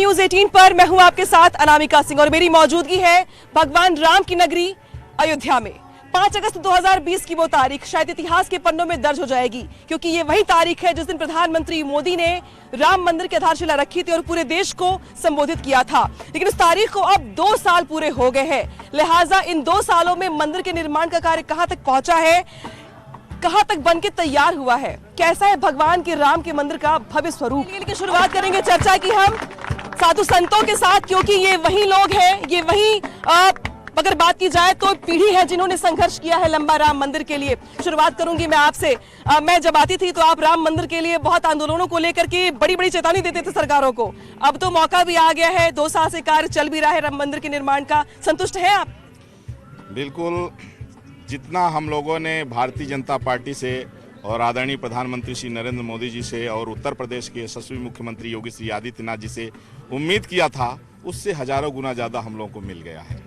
News 18 पर मैं हूं आपके साथ अनामिका सिंह और मेरी मौजूदगी है भगवान राम की नगरी अयोध्या में। 5 अगस्त 2020 की वो तारीख शायद इतिहास के पन्नों में दर्ज हो जाएगी, क्योंकि ये वही तारीख है जिस दिन प्रधानमंत्री मोदी ने राम मंदिर की आधारशिला रखी थी और पूरे देश को संबोधित किया था। लेकिन उस तारीख को अब 2 साल पूरे हो गए हैं, लिहाजा इन 2 सालों में मंदिर के निर्माण का कार्य कहां तक पहुंचा है, कहां तक बनके तैयार हुआ है, कैसा है भगवान के राम के मंदिर का भव्य स्वरूप। लेकिन शुरुआत करेंगे चर्चा की हम साधु संतों के साथ, क्योंकि ये वही लोग हैं, ये वही अगर बात की जाए तो पीढ़ी है जिन्होंने संघर्ष किया है लंबा राम मंदिर के लिए। शुरुआत करूंगी मैं आपसे। मैं जब आती थी तो आप राम मंदिर के लिए बहुत आंदोलनों को लेकर के बड़ी बड़ी चेतावनी देते थे सरकारों को। अब तो मौका भी आ गया है, 2 साल से कार्य चल भी रहा है राम मंदिर के निर्माण का। संतुष्ट हैं आप? बिल्कुल, जितना हम लोगों ने भारतीय जनता पार्टी से और आदरणीय प्रधानमंत्री श्री नरेंद्र मोदी जी से और उत्तर प्रदेश के यशस्वी मुख्यमंत्री योगी श्री आदित्यनाथ जी से उम्मीद किया था, उससे हजारों गुना ज्यादा हम लोगों को मिल गया है।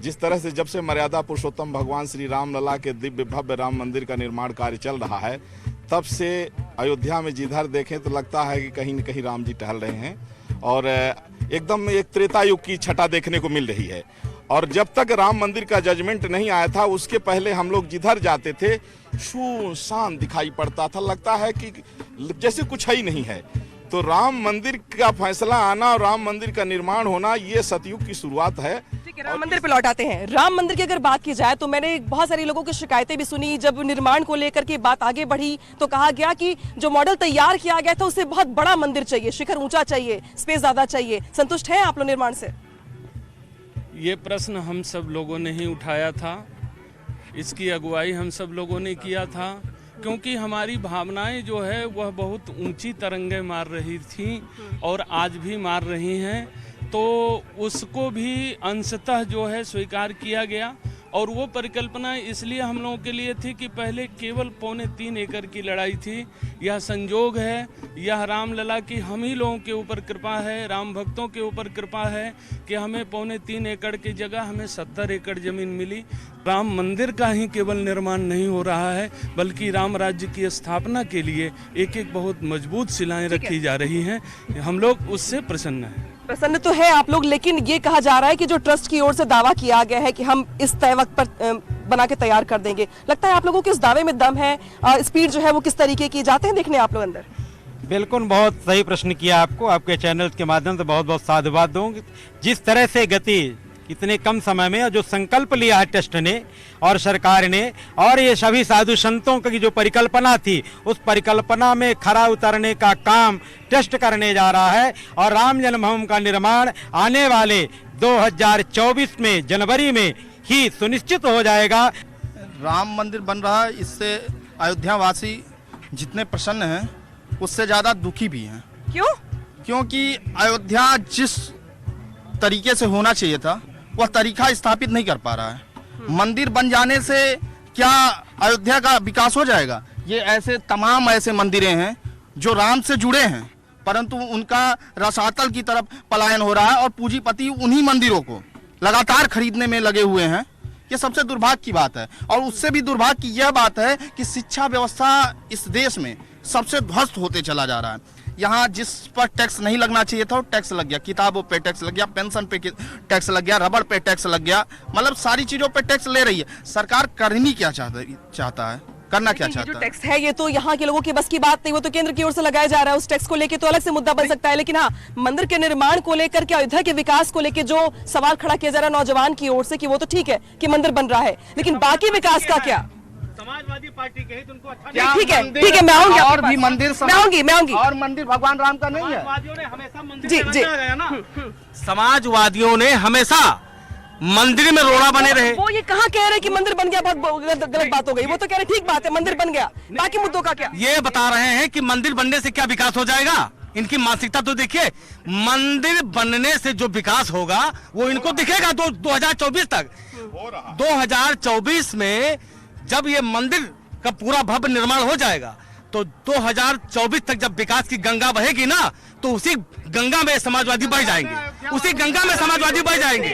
जिस तरह से जब से मर्यादा पुरुषोत्तम भगवान श्री राम लला के दिव्य भव्य राम मंदिर का निर्माण कार्य चल रहा है, तब से अयोध्या में जिधर देखें तो लगता है कि कहीं न कहीं राम जी टहल रहे हैं और एकदम एक त्रेता युग की छटा देखने को मिल रही है। और जब तक राम मंदिर का जजमेंट नहीं आया था, उसके पहले हम लोग जिधर जाते थे सुनसान दिखाई पड़ता था, लगता है कि जैसे कुछ ही नहीं है। तो राम मंदिर का फैसला आना और राम मंदिर का निर्माण होना, ये सतयुग की शुरुआत है। राम मंदिर पे लौट आते हैं। राम मंदिर की अगर बात की जाए तो मैंने बहुत सारे लोगों की शिकायतें भी सुनी। जब निर्माण को लेकर के बात आगे बढ़ी तो कहा गया कि जो मॉडल तैयार किया गया था उससे बहुत बड़ा मंदिर चाहिए, शिखर ऊंचा चाहिए, स्पेस ज्यादा चाहिए। संतुष्ट हैं आप लोग निर्माण से? ये प्रश्न हम सब लोगों ने ही उठाया था, इसकी अगुवाई हम सब लोगों ने किया था, क्योंकि हमारी भावनाएं जो है वह बहुत ऊंची तरंगें मार रही थी और आज भी मार रही हैं। तो उसको भी अंशतः जो है स्वीकार किया गया और वो परिकल्पना इसलिए हम लोगों के लिए थी कि पहले केवल 3.25 एकड़ की लड़ाई थी। यह संजोग है, यह रामलला की हम ही लोगों के ऊपर कृपा है, राम भक्तों के ऊपर कृपा है कि हमें 3.25 एकड़ की जगह हमें 70 एकड़ जमीन मिली। राम मंदिर का ही केवल निर्माण नहीं हो रहा है, बल्कि राम राज्य की स्थापना के लिए एक एक बहुत मजबूत शिलाएं रखी जा रही हैं। हम लोग उससे प्रसन्न हैं। प्रसन्न तो है आप लोग, लेकिन ये कहा जा रहा है कि जो ट्रस्ट की ओर से दावा किया गया है कि हम इस तय वक्त पर बना के तैयार कर देंगे, लगता है आप लोगों के इस दावे में दम है? स्पीड जो है वो किस तरीके की, जाते हैं देखने आप लोग अंदर? बिल्कुल, बहुत सही प्रश्न किया आपको। आपके चैनल के माध्यम से बहुत बहुत साधुवाद दूंगी। जिस तरह से गति इतने कम समय में जो संकल्प लिया है ट्रस्ट ने और सरकार ने, और ये सभी साधु संतों की जो परिकल्पना थी, उस परिकल्पना में खरा उतरने का काम ट्रस्ट करने जा रहा है। और राम जन्मभूमि का निर्माण आने वाले 2024 में जनवरी में ही सुनिश्चित हो जाएगा। राम मंदिर बन रहा है, इससे अयोध्या वासी जितने प्रसन्न हैं उससे ज़्यादा दुखी भी हैं। क्यों? क्योंकि अयोध्या जिस तरीके से होना चाहिए था वह तरीका स्थापित नहीं कर पा रहा है। मंदिर बन जाने से क्या अयोध्या का विकास हो जाएगा? ये ऐसे तमाम ऐसे मंदिरें हैं जो राम से जुड़े हैं, परंतु उनका रसातल की तरफ पलायन हो रहा है और पूंजीपति उन्हीं मंदिरों को लगातार खरीदने में लगे हुए हैं। ये सबसे दुर्भाग्य की बात है। और उससे भी दुर्भाग्य की यह बात है कि शिक्षा व्यवस्था इस देश में सबसे ध्वस्त होते चला जा रहा है। यहाँ जिस पर टैक्स नहीं लगना चाहिए था वो टैक्स लग गया, किताबों पे टैक्स लग गया, पेंशन पे टैक्स लग गया, रबड़ पे टैक्स लग गया, मतलब सारी चीजों पे टैक्स ले रही है सरकार। करनी क्या चाहता है, करना क्या चाहता है? जो टैक्स है ये तो यहाँ के लोगों की बस की बात नहीं, वो तो केंद्र की ओर से लगाया जा रहा है। उस टैक्स को लेके तो अलग से मुद्दा बन सकता है, लेकिन हाँ, मंदिर के निर्माण को लेकर के, अयोध्या के विकास को लेकर जो सवाल खड़ा किया जा रहा है नौजवान की ओर से कि वो तो ठीक है कि मंदिर बन रहा है, लेकिन बाकी विकास का क्या? समाजवादी पार्टी के हित उनको अच्छा ठीक है, मैं आऊंगी और भी मंदिर मैं आऊंगी और मंदिर भगवान राम का नहीं है। समाजवादियों ने हमेशा मंदिर जी जी समाजवादियों ने हमेशा मंदिर में रोड़ा बने रहे। वो ये कहाँ कह रहे कि मंदिर बन गया, बहुत गलत बात हो गई। वो तो कह रहे ठीक बात है, मंदिर बन गया, बाकी मुद्दों का क्या? ये बता रहे हैं कि मंदिर बनने से क्या विकास हो जाएगा। इनकी मानसिकता तो देखिए, मंदिर बनने से जो विकास होगा वो इनको दिखेगा 2024 तक। 2024 में जब ये मंदिर का पूरा भव्य निर्माण हो जाएगा तो 2024 तक जब विकास की गंगा बहेगी ना, तो उसी गंगा में समाजवादी बह जाएंगे, उसी गंगा में समाजवादी बह जाएंगे।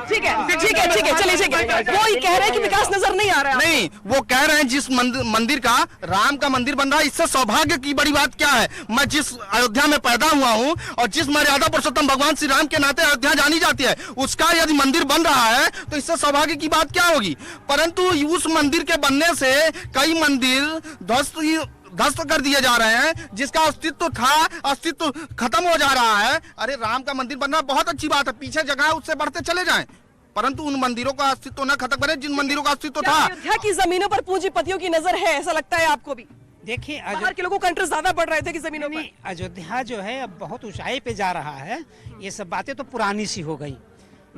ठीक है चलिए ठीक है। वो ये कह रहे हैं कि विकास नजर नहीं आ रहा है। नहीं, वो कह रहे हैं जिस मंदिर का, राम का मंदिर बन रहा है, इससे सौभाग्य की बड़ी बात क्या है। मैं जिस अयोध्या में पैदा हुआ हूँ और जिस मर्यादा पुरुषोत्तम भगवान श्री राम के नाते अयोध्या जानी जाती है, उसका यदि मंदिर बन रहा है तो इससे सौभाग्य की बात क्या होगी। परंतु उस मंदिर के बनने से कई मंदिर ध्वस्त कर दिए जा रहे हैं, जिसका अस्तित्व था, अस्तित्व खत्म हो जा रहा है। अरे राम का मंदिर बनना बहुत अच्छी बात है, पीछे जगह है उससे बढ़ते चले जाएं, परंतु उन मंदिरों का अस्तित्व न खत्म करें जिन मंदिरों का अस्तित्व था। अयोध्या की जमीनों पर पूंजीपतियों की नजर है, ऐसा लगता है आपको भी? देखिए, बाहर के लोगों का इंटरेस्ट ज्यादा बढ़ रहे थे कि जमीनों पर। अयोध्या जो है अब बहुत ऊंचाई पे जा रहा है। ये सब बातें तो पुरानी सी हो गई।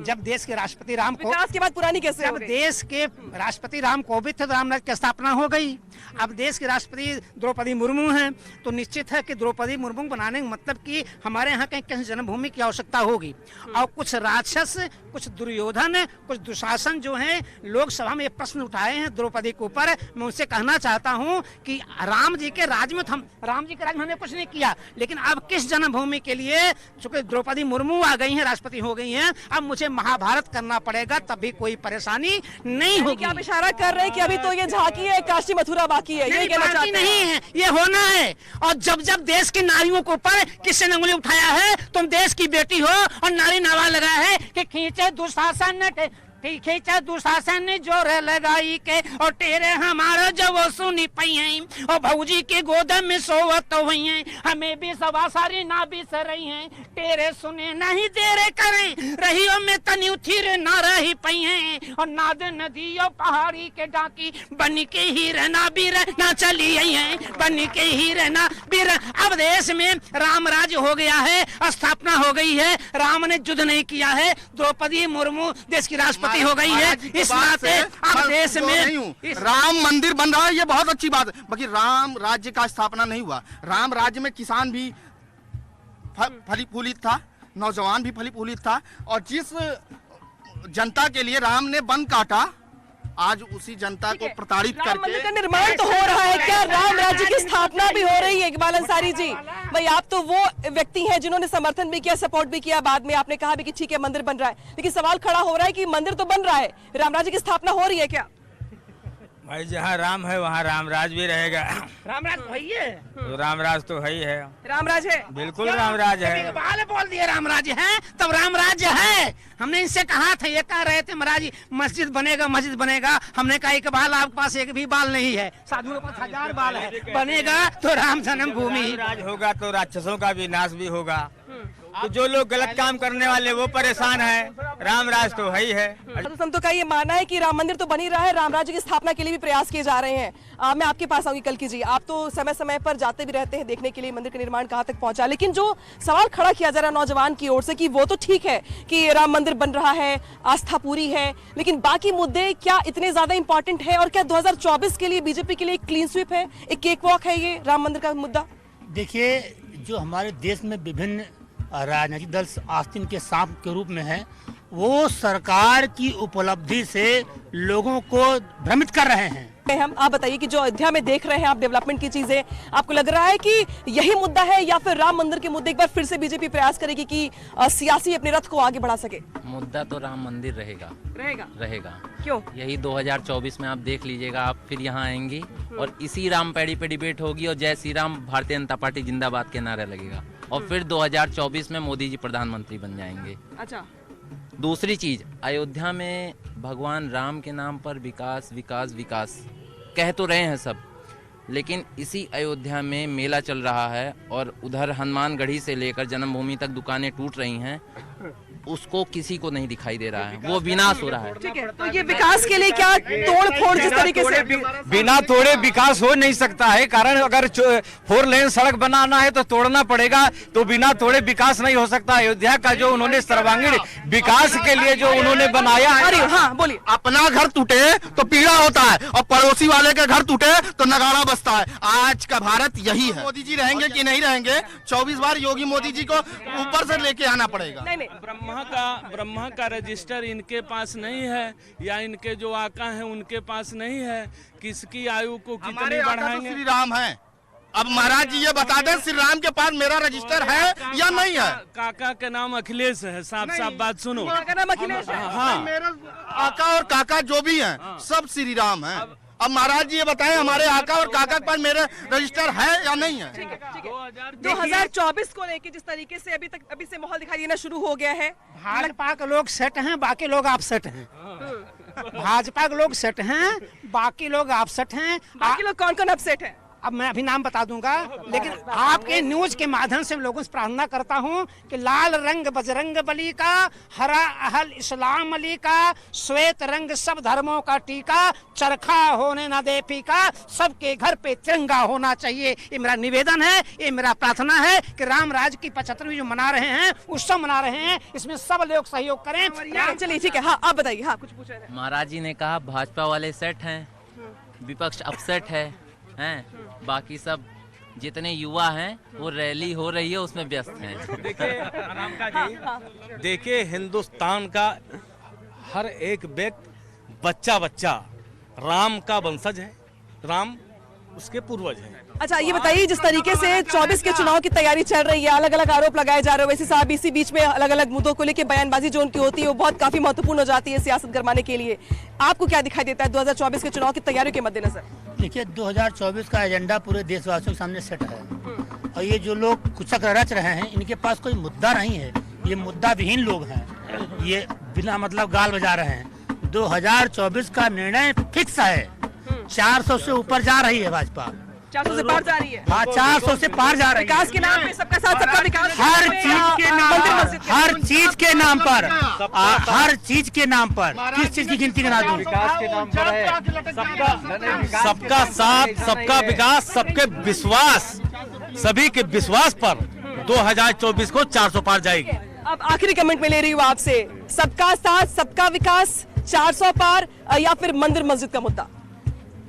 जब देश के राष्ट्रपति राम को विकास के बाद पुरानी कैसे हो जब गई? देश के राष्ट्रपति राम कोविंद थे तो रामराज की स्थापना हो गई। अब देश के राष्ट्रपति द्रौपदी मुर्मू हैं, तो निश्चित है कि द्रौपदी मुर्मू बनाने का मतलब कि हमारे यहाँ कहीं जन्मभूमि की आवश्यकता होगी। और कुछ राक्षस, कुछ दुर्योधन, कुछ दुशासन जो हैं, लोकसभा में ये प्रश्न उठाए हैं द्रौपदी के ऊपर। मैं उनसे कहना चाहता हूँ कि राम जी के राज में राम जी के राज में हमने कुछ नहीं किया, लेकिन अब किस जन्मभूमि के लिए, चूंकि द्रौपदी मुर्मू आ गई हैं, राष्ट्रपति हो गई हैं, अब मुझे महाभारत करना पड़ेगा, तभी कोई परेशानी नहीं होगी। आप इशारा कर रहे हैं कि अभी तो ये झांकी है, काशी मथुरा बाकी है, ये कहना चाहते हैं? नहीं है, ये होना है। और जब जब देश की नारियों के ऊपर किसी ने उंगली उठाया है, तुम देश की बेटी हो और नारी नावा लगाया है कि खींचे दुशासन ने खींचा दुशासन ने जोर लगाई के, और तेरे हमारा जब वो सुनी पई हैं, और भौजी के गोद में सोवत हुई हैं, हमें भी सवा सारी ना भी रही हैं, तेरे सुने नहीं तेरे करें रहियो में तनी उथिर ना रही पई हैं, और नाद नदी और पहाड़ी के डाकी बन के ही रहना भी रहना चली आई हैं, बन के ही रहना भी अब देश में राम राज हो गया है, स्थापना हो गई है, राम ने युद्ध नहीं किया है, द्रौपदी मुर्मू देश की राष्ट्रपति हो गई है, इस नाते अब देश में राम मंदिर बन रहा है, ये बहुत अच्छी बात है। बाकी राम राज्य का स्थापना नहीं हुआ। राम राज्य में किसान भी फली फूलित था, नौजवान भी फली फूलित था, और जिस जनता के लिए राम ने वन काटा, आज उसी जनता को प्रताड़ित राम करके मंदिर का निर्माण तो हो रहा है, क्या राम राज्य की स्थापना भी हो रही है? इकबाल अंसारी जी, भाई आप तो वो व्यक्ति हैं जिन्होंने समर्थन भी किया, सपोर्ट भी किया, बाद में आपने कहा भी कि ठीक है मंदिर बन रहा है, लेकिन सवाल खड़ा हो रहा है कि मंदिर तो बन रहा है, राम राज्य की स्थापना हो रही है क्या? भाई जहाँ राम है वहाँ रामराज भी रहेगा। रामराज वही है, तो रामराज तो है ही है, रामराज है, बिल्कुल रामराज है। बाल बोल दिए रामराज है, तब रामराज है। हमने इनसे कहा था, ये कह रहे थे महाराज मस्जिद बनेगा, मस्जिद बनेगा। हमने कहा एक बाल आपके पास एक भी बाल नहीं है, साधुओं के पास 1000 बाल है, बनेगा तो राम जन्मभूमि राज होगा तो राक्षसों का भी नाश भी होगा। तो जो लोग गलत काम करने वाले वो परेशान है, रामराज तो है ही है। साधु संतों का ये मानना है कि राम मंदिर तो बन ही रहा है, राम राज्य की स्थापना के लिए भी प्रयास किए जा रहे हैं। मैं आपके पास आऊंगी कल की जी, आप तो समय समय पर जाते भी रहते हैं देखने के लिए मंदिर का निर्माण कहाँ तक पहुंचा, लेकिन जो सवाल खड़ा किया जा रहा है नौजवान की ओर से कि वो तो ठीक है कि राम मंदिर बन रहा है, आस्था पूरी है, लेकिन बाकी मुद्दे क्या इतने ज्यादा इंपॉर्टेंट है? और क्या 2024 के लिए बीजेपी के लिए एक क्लीन स्वीप है, एक केक वॉक है ये राम मंदिर का मुद्दा? देखिए, जो हमारे देश में विभिन्न राजनीतिक दल आस्तीन के सांप के रूप में है, वो सरकार की उपलब्धि से लोगों को भ्रमित कर रहे हैं। आप बताइए कि जो अयोध्या में देख रहे हैं आप डेवलपमेंट की चीजें, आपको लग रहा है कि यही मुद्दा है या फिर राम मंदिर के मुद्दे एक बार फिर से बीजेपी प्रयास करेगी कि सियासी अपने रथ को आगे बढ़ा सके? मुद्दा तो राम मंदिर रहेगा। क्यों? यही 2024 में आप देख लीजिएगा, आप फिर यहाँ आएंगी और इसी राम पैड़ी पे डिबेट होगी और जय श्री राम भारतीय जनता पार्टी जिंदाबाद के नारा लगेगा और फिर 2024 में मोदी जी प्रधानमंत्री बन जाएंगे। अच्छा, दूसरी चीज, अयोध्या में भगवान राम के नाम पर विकास विकास विकास कह तो रहे हैं सब, लेकिन इसी अयोध्या में मेला चल रहा है और उधर हनुमानगढ़ी से लेकर जन्मभूमि तक दुकानें टूट रही हैं, उसको किसी को नहीं दिखाई दे रहा है, वो विनाश हो रहा है। ठीक है, तो ये विकास के लिए क्या तोड़ फोड़ जिस तरीके से? बिना तोड़े विकास हो नहीं सकता है, कारण अगर 4 लेन सड़क बनाना है तो तोड़ना पड़ेगा, तो बिना तोड़े विकास नहीं हो सकता। अयोध्या का जो उन्होंने सर्वांगीण विकास के लिए जो उन्होंने बनाया है, अरे हाँ बोलिए। अपना घर टूटे तो पीड़ा होता है और पड़ोसी वाले के घर टूटे तो नगाड़ा बजता है। आज का भारत यही है। मोदी जी रहेंगे कि नहीं रहेंगे, 24 बार योगी मोदी जी को ऊपर से लेके आना पड़ेगा। नहीं, ब्रह्मा का रजिस्टर इनके पास नहीं है या इनके जो आका हैं उनके पास नहीं है, किसकी आयु को कितनी बढ़ाएंगे? श्री राम है, अब महाराज जी ये बता दें श्री राम के पास मेरा रजिस्टर है या नहीं है? काका का नाम अखिलेश है, साफ साफ बात सुनो। का नाम अखिलेश है। हाँ, मेरा आका और काका जो भी हैं सब श्री राम हैं। अब महाराज जी ये बताएं हमारे आका और काका के पास मेरा रजिस्टर है या नहीं है? 2024 को लेके जिस तरीके से अभी से माहौल दिखाई देना शुरू हो गया है, भाजपा के लोग सेट हैं, बाकी लोग अपसेट हैं। भाजपा के लोग सेट हैं, बाकी लोग अपसेट हैं। बाकी लोग कौन कौन अपसेट है? अब मैं अभी नाम बता दूंगा, लेकिन आपके न्यूज के माध्यम से लोगों से प्रार्थना करता हूं कि लाल रंग बजरंग बली का, हरा अहल इस्लाम अली का, श्वेत रंग सब धर्मों का टीका, चरखा होने ना दे फीका, सबके घर पे तिरंगा होना चाहिए। ये मेरा निवेदन है, ये मेरा प्रार्थना है कि राम राज की 75वीं जो मना रहे हैं, उत्सव मना रहे हैं, इसमें सब लोग सहयोग करें। चलिए ठीक है, हाँ आप बताइए। हाँ कुछ पूछ रहे थे। महाराज जी ने कहा भाजपा वाले सेट हैं, विपक्ष अपसेट है, हैं बाकी सब जितने युवा हैं वो रैली हो रही है उसमें व्यस्त हैं। देखिए हिंदुस्तान का हर एक व्यक्ति बच्चा राम का वंशज है, राम उसके पूर्वज हैं। अच्छा ये बताइए, जिस तरीके से 24 के चुनाव की तैयारी चल रही है, अलग अलग आरोप लगाए जा रहे हैं, वैसे साहब इसी बीच में अलग अलग मुद्दों को लेकर बयानबाजी जो उनकी होती है वो बहुत काफी महत्वपूर्ण हो जाती है सियासत गरमाने के लिए। आपको क्या दिखाई देता है 2024 के चुनाव की तैयारियों के मद्देनजर? देखिए 2024 का एजेंडा पूरे देशवासियों के सामने सेट है, और ये जो लोग कुछ रच रहे हैं इनके पास कोई मुद्दा नहीं है, ये मुद्दा विहीन लोग हैं, ये बिना मतलब गाल बजा रहे हैं। 2024 का निर्णय फिक्स है, 400 से ऊपर जा रही है भाजपा, 400 से पार जा रही है। हाँ 400 से पार जा रही है। विकास के नाम पे सबका साथ सबका विकास, हर चीज के नाम पर, हर चीज के नाम पर, हर चीज के नाम पर किस चीज की गिनती करा दूं? विकास के नाम पर है सबका साथ, सबका विकास, सबके विश्वास, सभी के विश्वास पर 2024 को 400 पार जाएगी। अब आखिरी कमेंट में ले रही हूँ आपसे, सबका साथ सबका विकास 400 पार या फिर मंदिर मस्जिद का मुद्दा?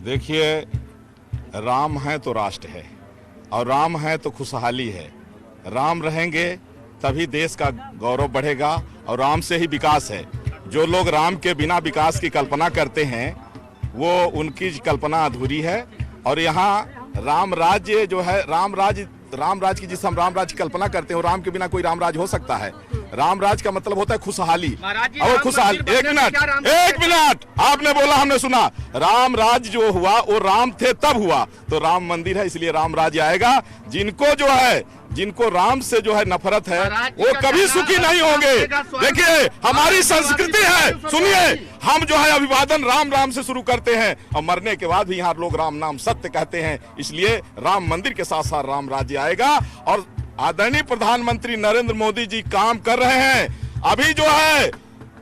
देखिए राम है तो राष्ट्र है, और राम है तो खुशहाली है। राम रहेंगे तभी देश का गौरव बढ़ेगा, और राम से ही विकास है। जो लोग राम के बिना विकास की कल्पना करते हैं वो उनकी कल्पना अधूरी है। और यहाँ राम राज्य जो है, राम राज की जिस हम राम राज की कल्पना करते हैं, राम के बिना कोई राम राज हो सकता है? राम राज का मतलब होता है खुशहाली, और खुशहाली। एक मिनट आपने बोला हमने सुना, राम राज जो हुआ वो राम थे तब हुआ, तो राम मंदिर है इसलिए राम राज्य आएगा। जिनको राम से जो है नफरत है वो कभी सुखी नहीं होंगे। देखिए हमारी संस्कृति है, सुनिए, हम जो है अभिवादन राम राम से शुरू करते हैं, और मरने के बाद भी यहाँ लोग राम नाम सत्य कहते हैं। इसलिए राम मंदिर के साथ साथ राम राज्य आएगा। और आदरणीय प्रधानमंत्री नरेंद्र मोदी जी काम कर रहे हैं। अभी जो है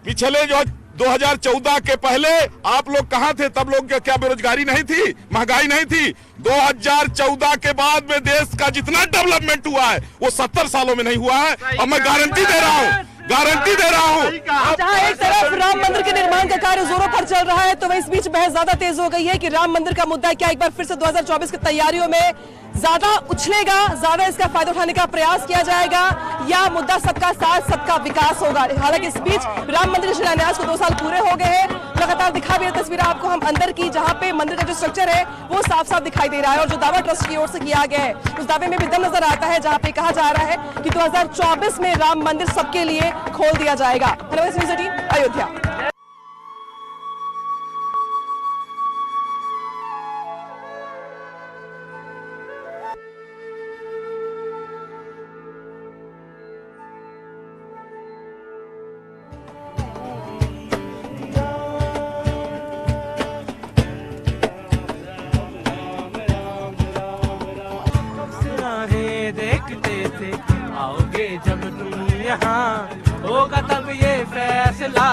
पिछले जो 2014 के पहले आप लोग कहां थे? तब लोग क्या बेरोजगारी नहीं थी, महंगाई नहीं थी? 2014 के बाद में देश का जितना डेवलपमेंट हुआ है वो 70 सालों में नहीं हुआ है, और मैं गारंटी दे रहा हूं। जहां एक तरफ राम मंदिर के निर्माण का कार्य जोरों पर चल रहा है, तो वह इस बीच बहस ज्यादा तेज हो गई है कि राम मंदिर का मुद्दा क्या एक बार फिर से 2024 की तैयारियों में ज्यादा उछलेगा, ज्यादा इसका फायदा उठाने का प्रयास किया जाएगा, या मुद्दा सबका साथ सबका विकास होगा? हालांकि इस बीच राम मंदिर शिलान्यास को 2 साल पूरे हो गए हैं। लगातार दिखा भी रहे तस्वीरें आपको हम अंदर की, जहां पे मंदिर का जो स्ट्रक्चर है वो साफ साफ दिखाई दे रहा है, और जो दावा ट्रस्ट की ओर से किया गया है उस दावे में भी दम नजर आता है, जहां पे कहा जा रहा है कि 2024 में राम मंदिर सबके लिए खोल दिया जाएगा। अयोध्या। देखते थे आओगे जब तुम यहाँ, होगा तब ये फैसला।